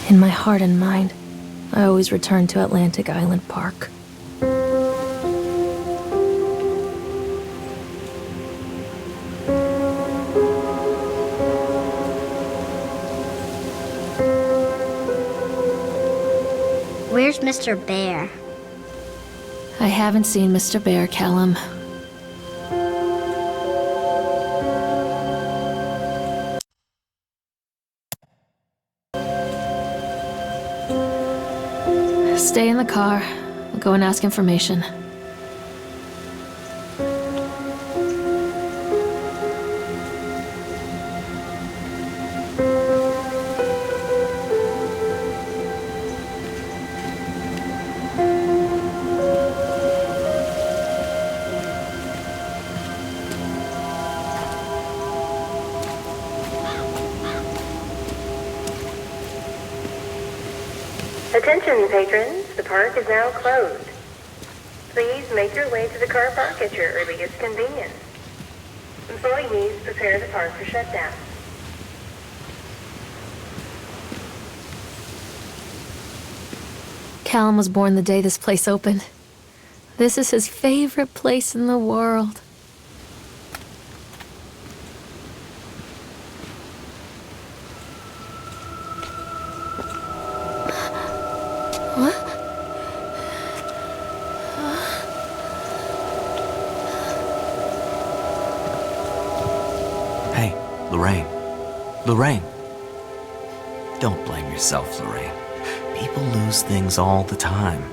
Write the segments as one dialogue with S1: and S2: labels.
S1: In my heart and mind, I always return to Atlantic Island Park.
S2: Where's Mr. Bear?
S1: I haven't seen Mr. Bear, Callum. Stay in the car. I'll go and ask information.
S3: Attention, patrons. The park is now closed. Please make your way to the car park at your earliest convenience. Employees prepare the park for shutdown.
S1: Callum was born the day this place opened. This is his favorite place in the world.
S4: Hey, Lorrain. Lorrain. Don't blame yourself, Lorrain. People lose things all the time.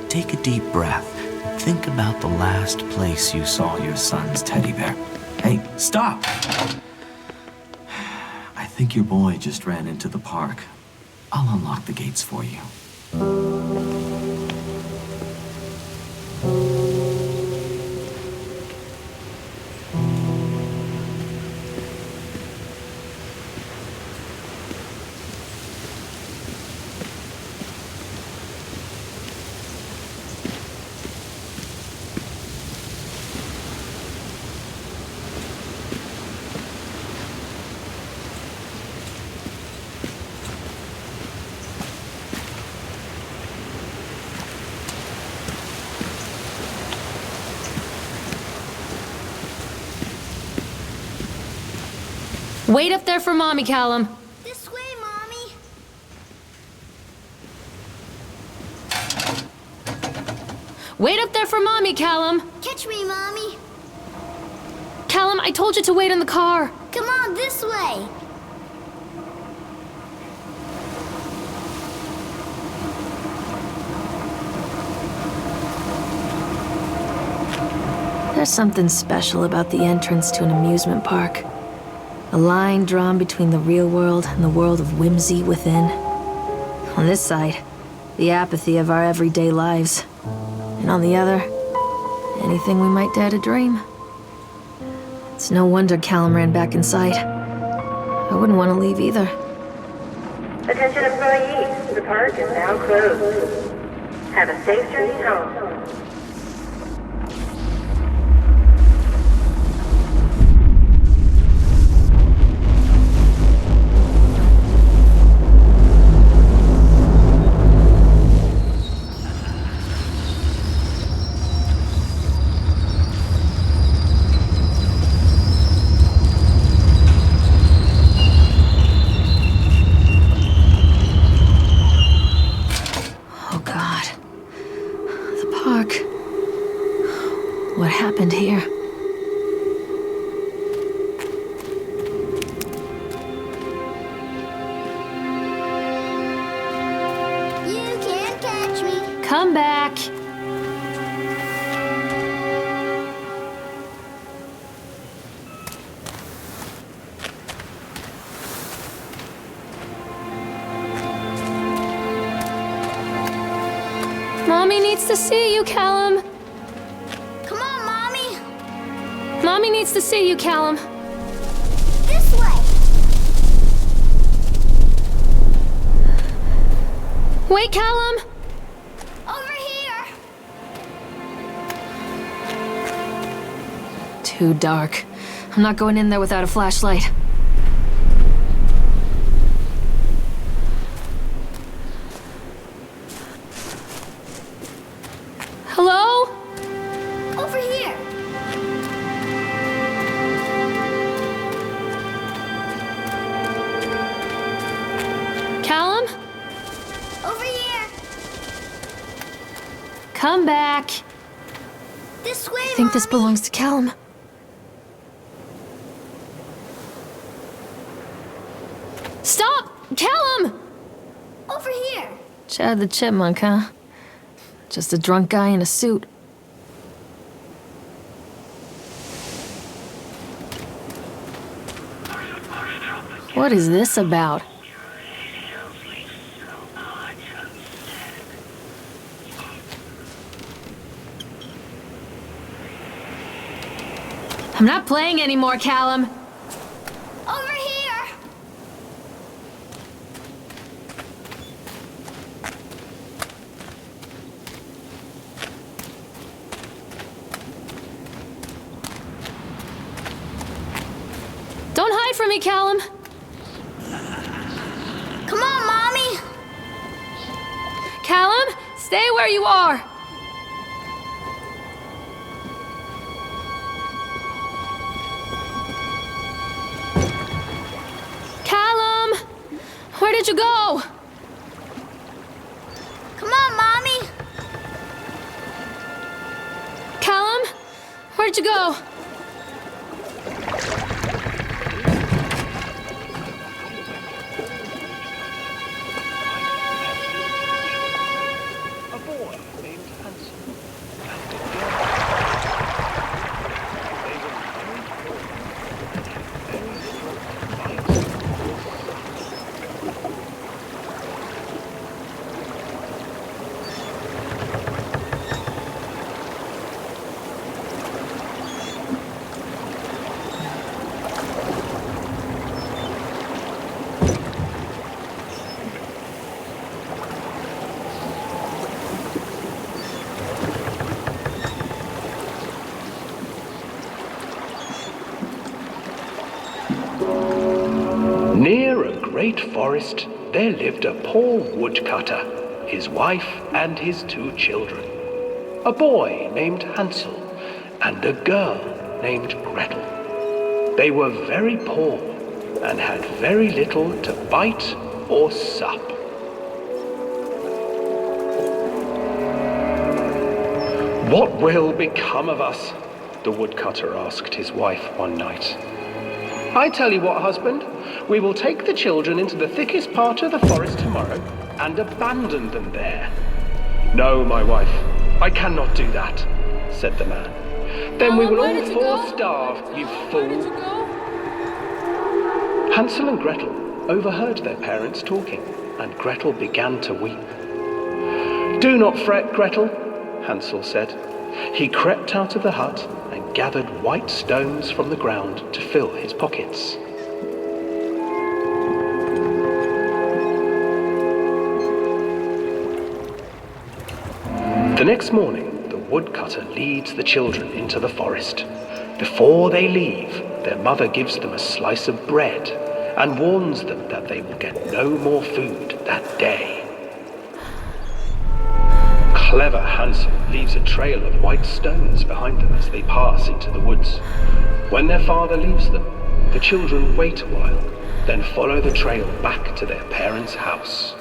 S4: Take a deep breath and think about the last place you saw your son's teddy bear. Hey, stop! I think your boy just ran into the park. I'll unlock the gates for you.
S1: Wait up there for Mommy, Callum.
S2: This way, Mommy.
S1: Wait up there for Mommy, Callum.
S2: Catch me, Mommy.
S1: Callum, I told you to wait in the car.
S2: Come on, this way.
S1: There's something special about the entrance to an amusement park. A line drawn between the real world and the world of whimsy within. On this side, the apathy of our everyday lives. And on the other, anything we might dare to dream. It's no wonder Callum ran back inside. I wouldn't want to leave either.
S3: Attention employees. The park is now closed. Have a safe journey home.
S1: What happened here?
S2: You can't catch me.
S1: Come back. Mommy needs to see you, Callum.
S2: Come on, Mommy.
S1: Mommy needs to see you, Callum.
S2: This way.
S1: Wait, Callum.
S2: Over here.
S1: Too dark. I'm not going in there without a flashlight. Hello?
S2: Over here.
S1: Callum?
S2: Over here.
S1: Come back.
S2: This way,
S1: I think this
S2: Mommy.
S1: belongs to Callum. Stop! Callum!
S2: Over here.
S1: Chad the Chipmunk, huh? Just a drunk guy in a suit. What is this about? I'm not playing anymore, Callum.
S2: Over here.
S1: Don't hide from me, Callum.
S2: Come on, Mommy.
S1: Callum, stay where you are. Callum, where did you go?
S2: Come on, Mommy.
S1: Callum, where'd you go?
S5: A boy named Hansel and a girl. They were very poor and had very little to fight. Near a great forest, there lived a poor woodcutter, his wife and his 2 children. A boy named Hansel and a girl named Gretel. They were very poor and had very little to bite or sup. What will become of us? The woodcutter asked his wife one night. I tell you what, husband, we will take the children into the thickest part of the forest tomorrow and abandon them there. No, my wife, I cannot do that, said the man. Then we will all 4 starve, you fool. Hansel and Gretel overheard their parents talking, and Gretel began to weep. Do not fret, Gretel, Hansel said. He crept out of the hut and gathered white stones from the ground to fill his pockets. The next morning, the woodcutter leads the children into the forest. Before they leave, their mother gives them a slice of bread and warns them that they will get no more food that day. Clever Hansel leaves a trail of white stones behind them as they pass into the woods. When their father leaves them, the children wait a while, then follow the trail back to their parents' house.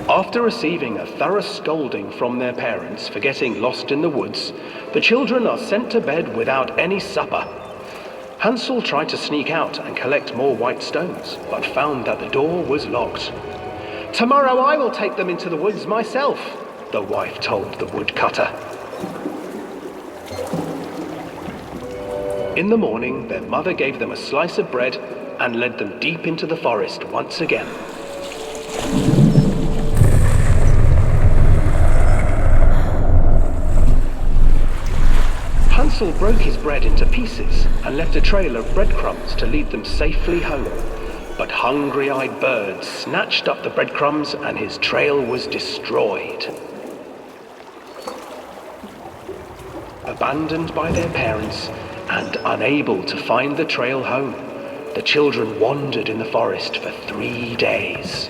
S5: After receiving a thorough scolding from their parents for getting lost in the woods, the children are sent to bed without any supper. Hansel tried to sneak out and collect more white stones, but found that the door was locked. Tomorrow I will take them into the woods myself, the wife told the woodcutter. In the morning, their mother gave them a slice of bread and led them deep into the forest once again. Hansel broke his bread into pieces and left a trail of breadcrumbs to lead them safely home. But hungry-eyed birds snatched up the breadcrumbs and his trail was destroyed. Abandoned by their parents and unable to find the trail home, the children wandered in the forest for 3 days.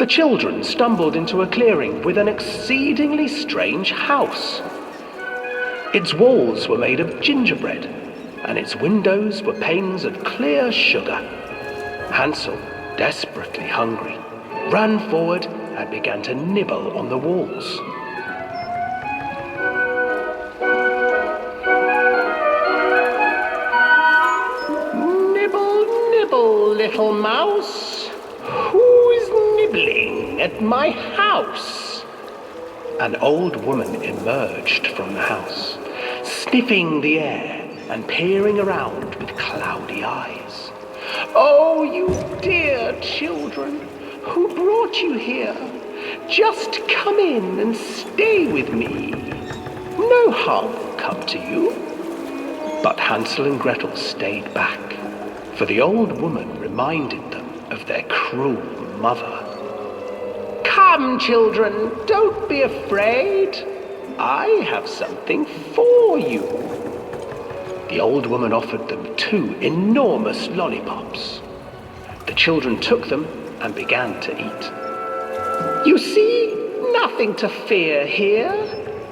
S5: The children stumbled into a clearing with an exceedingly strange house. Its walls were made of gingerbread, and its windows were panes of clear sugar. Hansel, desperately hungry, ran forward and began to nibble on the walls. Nibble, nibble, little mouse. Who's nibbling at my house? An old woman emerged from the house, sniffing the air and peering around with cloudy eyes. Oh, you dear children, who brought you here? Just come in and stay with me. No harm will come to you. But Hansel and Gretel stayed back, for the old woman reminded them of their cruel mother. Come, children, don't be afraid. I have something for you. The old woman offered them 2 enormous lollipops. The children took them and began to eat. You see, nothing to fear here.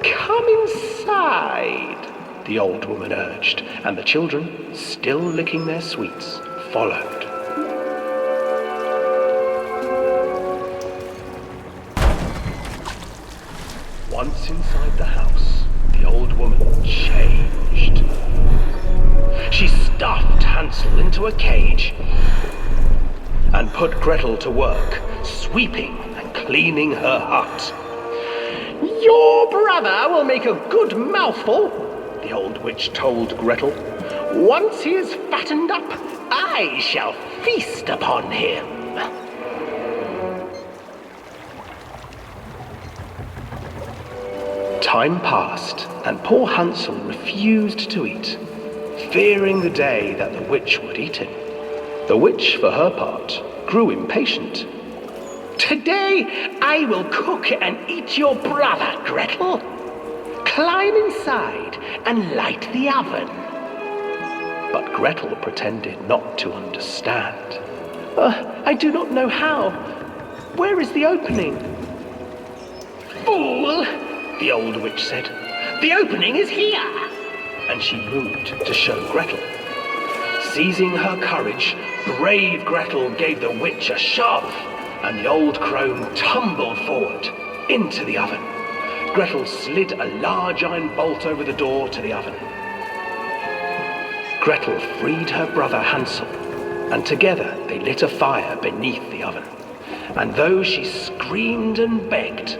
S5: Come inside, the old woman urged, and the children, still licking their sweets, followed. Once inside the house, the old woman changed. She stuffed Hansel into a cage and put Gretel to work, sweeping and cleaning her hut. Your brother will make a good mouthful, the old witch told Gretel. Once he is fattened up, I shall feast upon him. Time passed, and poor Hansel refused to eat, fearing the day that the witch would eat him. The witch, for her part, grew impatient. Today I will cook and eat your brother, Gretel. Climb inside and light the oven. But Gretel pretended not to understand. I do not know how. Where is the opening? Fool, the old witch said. The opening is here. And she moved to show Gretel. Seizing her courage, brave Gretel gave the witch a shove, and the old crone tumbled forward into the oven. Gretel slid a large iron bolt over the door to the oven. Gretel freed her brother Hansel, and together they lit a fire beneath the oven. And though she screamed and begged,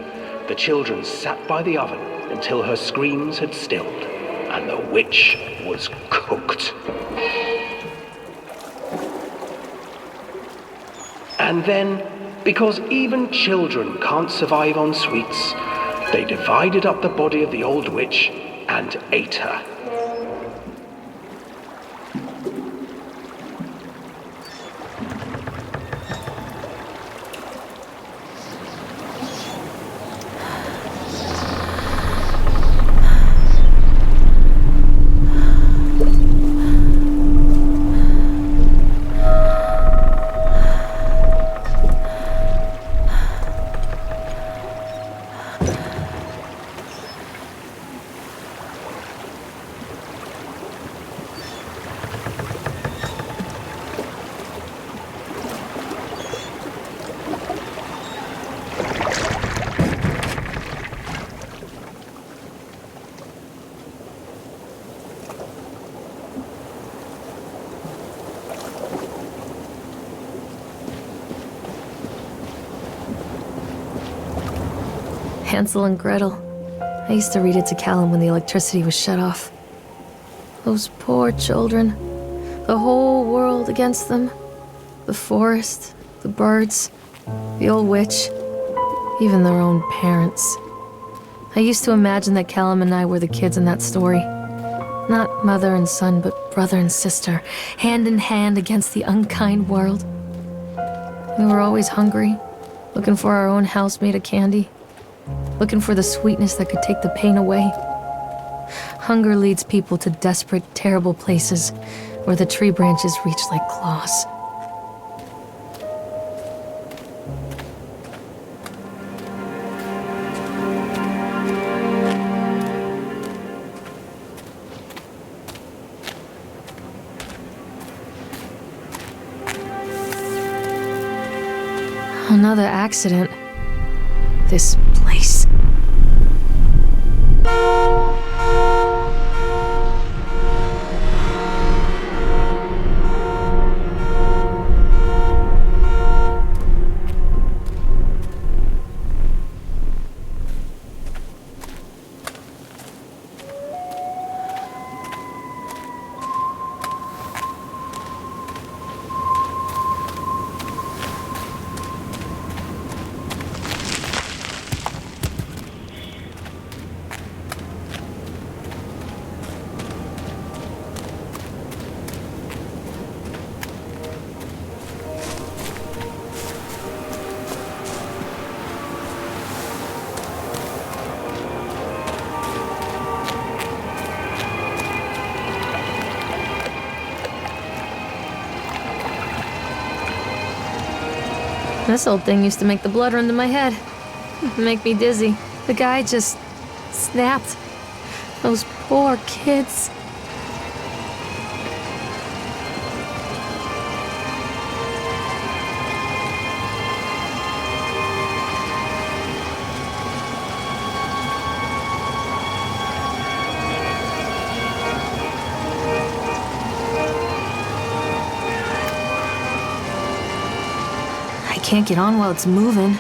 S5: the children sat by the oven until her screams had stilled, and the witch was cooked. And then, because even children can't survive on sweets, they divided up the body of the old witch and ate her.
S1: Hansel and Gretel. I used to read it to Callum when the electricity was shut off. Those poor children. The whole world against them. The forest, the birds, the old witch, even their own parents. I used to imagine that Callum and I were the kids in that story. Not mother and son, but brother and sister, hand in hand against the unkind world. We were always hungry, looking for our own house made of candy. Looking for the sweetness that could take the pain away. Hunger leads people to desperate, terrible places where the tree branches reach like claws. Another accident. This place. This old thing used to make the blood run to my head. Make me dizzy. The guy just snapped. Those poor kids. I can't get on while it's moving.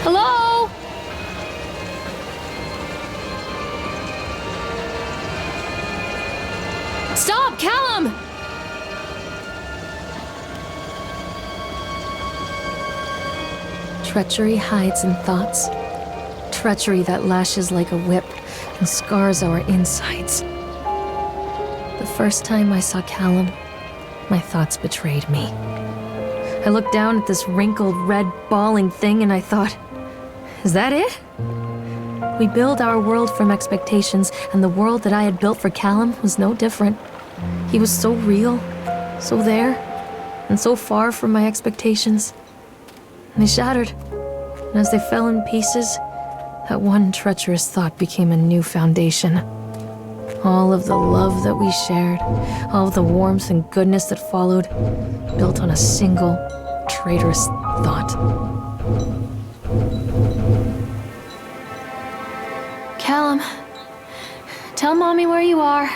S1: Hello? Stop, Callum! Treachery hides in thoughts. Treachery that lashes like a whip and scars our insides. The first time I saw Callum, my thoughts betrayed me. I looked down at this wrinkled, red, bawling thing and I thought, is that it? We build our world from expectations, and the world that I had built for Callum was no different. He was so real, so there, and so far from my expectations. And they shattered, and as they fell in pieces, that one treacherous thought became a new foundation. All of the love that we shared, all of the warmth and goodness that followed, built on a single, traitorous thought. Callum, tell Mommy where you are.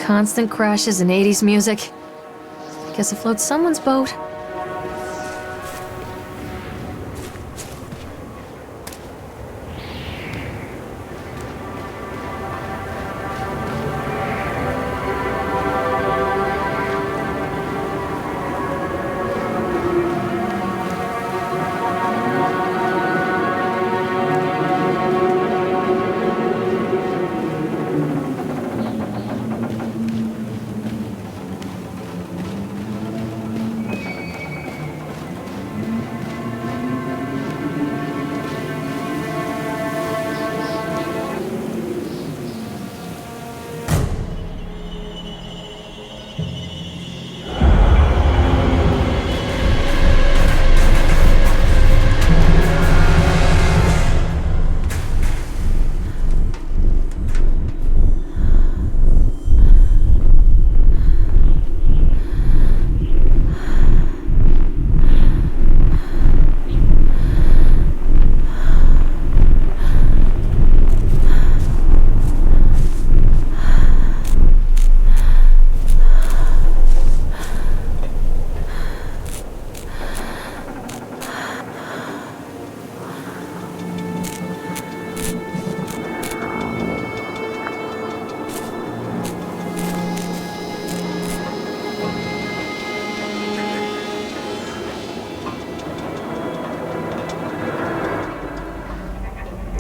S1: Constant crashes and 80s music. Guess it floats someone's boat.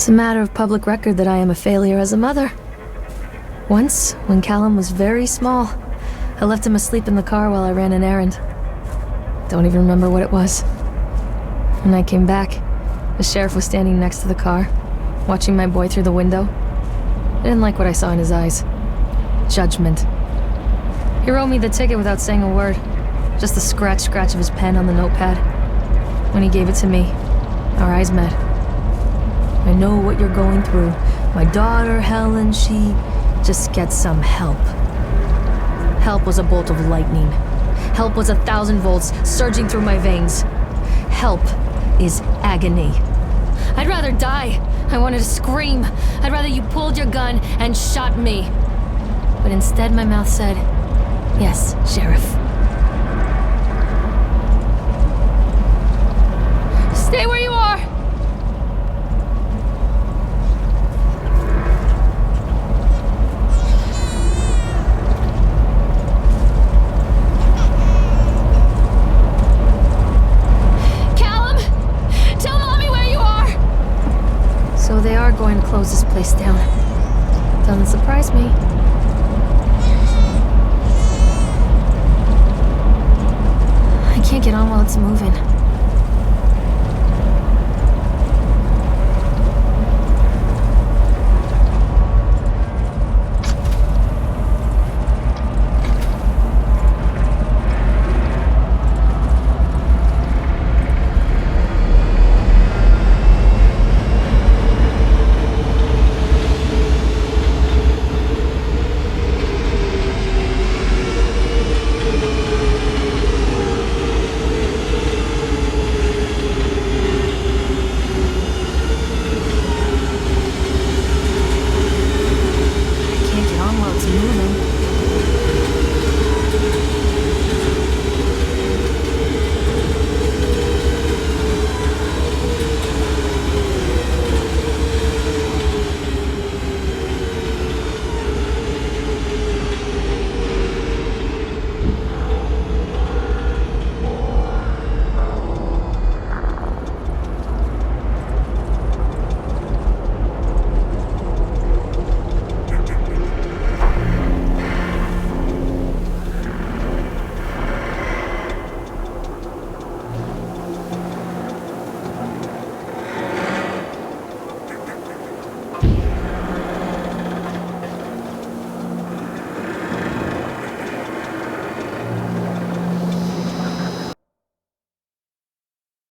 S1: It's a matter of public record that I am a failure as a mother. Once, when Callum was very small, I left him asleep in the car while I ran an errand. Don't even remember what it was. When I came back, the sheriff was standing next to the car, watching my boy through the window. I didn't like what I saw in his eyes. Judgment. He wrote me the ticket without saying a word, just the scratch of his pen on the notepad. When he gave it to me, our eyes met. I know what you're going through. My daughter, Helen, she just gets some help. Help was a bolt of lightning. Help was 1,000 volts surging through my veins. Help is agony. I'd rather die. I wanted to scream. I'd rather you pulled your gun and shot me. But instead my mouth said, "Yes, Sheriff." Stay where you are! So they are going to close this place down. Doesn't surprise me. I can't get on while it's moving.